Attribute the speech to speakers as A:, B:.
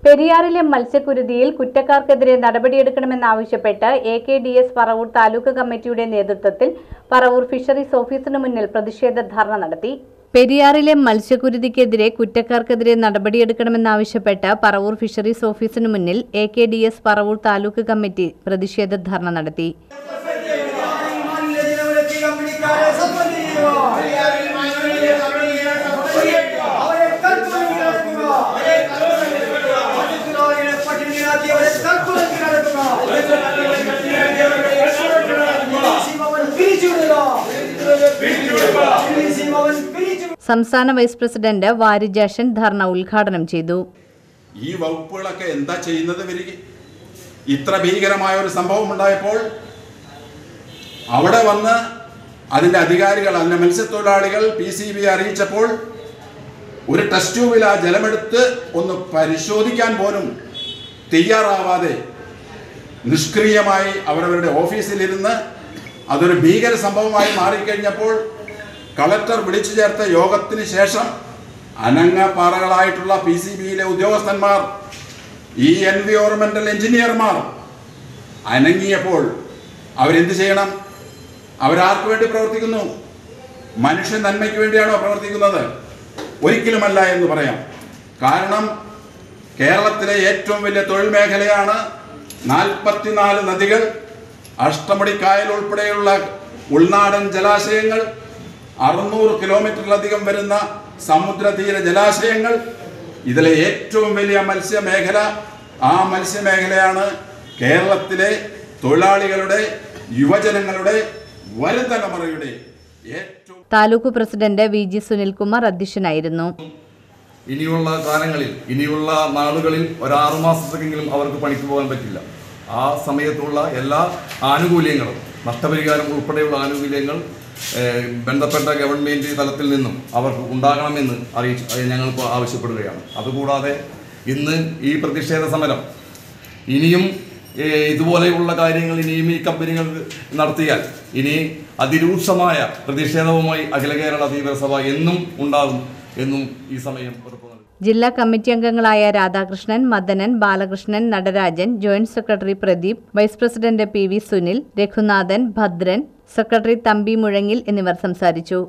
A: പെരിയാറിലെ മത്സ്യക്കുരുതിയിൽ കുറ്റക്കാർക്കെതിരെ നടപടിയെടുക്കണമെന്നാവശ്യപ്പെട്ട് AKDS പറവൂർ താലൂക്ക് കമ്മിറ്റിയുടെ നേതൃത്വത്തിൽ പറവൂർ ഫിഷറീസ് ഓഫീസിന് മുന്നിൽ പ്രതിഷേധ ധർണ നടത്തി. പെരിയാറിലെ മത്സ്യക്കുരുതിക്കെതിരെ കുറ്റക്കാർക്കെതിരെ നടപടിയെടുക്കണമെന്നാവശ്യപ്പെട്ട് പറവൂർ ഫിഷറീസ് ഓഫീസിന് മുന്നിൽ AKDS പറവൂർ താലൂക്ക് കമ്മിറ്റി പ്രതിഷേധ ധർണ നടത്തി. സംസ്ഥാന വൈസ് പ്രസിഡന്റ് വാരിജാഷൻ ധർണ ഉദ്ഘാടനം ചെയ്തു.
B: ഈ വകുപ്പുകളൊക്കെ എന്താ ചെയ്യുന്നത്? ഇത്ര ഭീകരമായ ഒരു സംഭവം ഉണ്ടായപ്പോൾ അവിടെ വന്ന് അതിന്റെ അധികാരികൾ, അതിന്റെ മത്സ്യത്തൊഴിലാളികൾ PCB അറിയിച്ചപ്പോൾ ഒരു ടെസ്റ്റ് ട്യൂബിൽ ആ ജലമെടുത്ത് ഒന്ന് പരിശോധിക്കാൻ പോലും തയ്യാറാവാതെ നിഷ്ക്രിയമായി അവരവരുടെ ഓഫീസിലിരുന്ന് അതൊരു ഭീകര സംഭവമായി മാറിക്കഴിഞ്ഞപ്പോൾ കളക്ടർ വിളിച്ചു ചേർത്ത യോഗത്തിന് ശേഷം അനങ്ങപാറകളായിട്ടുള്ള PCBയിലെ ഉദ്യോഗസ്ഥന്മാർ, ഈ എൻവയോൺമെന്റൽ എഞ്ചിനീയർമാർ അനങ്ങിയപ്പോൾ അവരെന്ത് ചെയ്യണം? അവരാർക്ക് വേണ്ടി പ്രവർത്തിക്കുന്നു? മനുഷ്യ നന്മയ്ക്ക് വേണ്ടിയാണോ പ്രവർത്തിക്കുന്നത്? ഒരിക്കലുമല്ല എന്ന് പറയാം. കാരണം കേരളത്തിലെ ഏറ്റവും വലിയ തൊഴിൽ മേഖലയാണ് 44 നദികൾ, അഷ്ടമുടിക്കായൽ ഉൾപ്പെടെയുള്ള ഉൾനാടൻ ജലാശയങ്ങൾ, 600 കിലോമീറ്ററിലധികം വരുന്ന സമുദ്രതീര ജലാശയങ്ങൾ. ഇതിലെ ഏറ്റവും വലിയ മത്സ്യമേഖല, ആ മത്സ്യമേഖലയാണ് കേരളത്തിലെ തൊഴിലാളികളുടെ, യുവജനങ്ങളുടെ, വരും തലമുറയുടെ ഏറ്റവും.
A: താലൂക്ക് പ്രസിഡന്റ് VG സുനിൽകുമാർ അധ്യക്ഷനായിരുന്നു.
C: ഇനിയുള്ള കാലങ്ങളിൽ, ഇനിയുള്ള നാളുകളിൽ ഒരു 6 മാസത്തേക്കെങ്കിലും അവർക്ക് പണിക്ക് പോകാൻ പറ്റില്ല. ആ സമയത്തുള്ള എല്ലാ ആനുകൂല്യങ്ങളും, നഷ്ടപരിഹാരം ഉൾപ്പെടെയുള്ള ആനുകൂല്യങ്ങൾ ബന്ധപ്പെട്ട ഗവൺമെൻറ് തലത്തിൽ നിന്നും അവർക്ക് ഉണ്ടാകണമെന്ന് ഞങ്ങൾക്ക് ആവശ്യപ്പെടുകയാണ്. അതുകൂടാതെ ഇന്ന് ഈ പ്രതിഷേധ സമരം ഇനിയും ഇതുപോലെയുള്ള കാര്യങ്ങൾ ഇനിയും ഈ കമ്പനികൾ നടത്തിയാൽ ഇനി അതിരൂക്ഷമായ പ്രതിഷേധവുമായി അഖില കേരള തീവ്രസഭ എന്നും ഉണ്ടാകും എന്നും ഈ സമയം ഉറപ്പു നൽകുന്നു.
A: ജില്ലാ കമ്മിറ്റി അംഗങ്ങളായ Radhakrishnan, Madanan, Balakrishnan, Natarajan, joint secretary Pradeep, vice president PV Sunil, Raghunathan, Bhadran, secretary Thampi മുഴങ്ങിൽ എന്നിവർ സംസാരിച്ചു.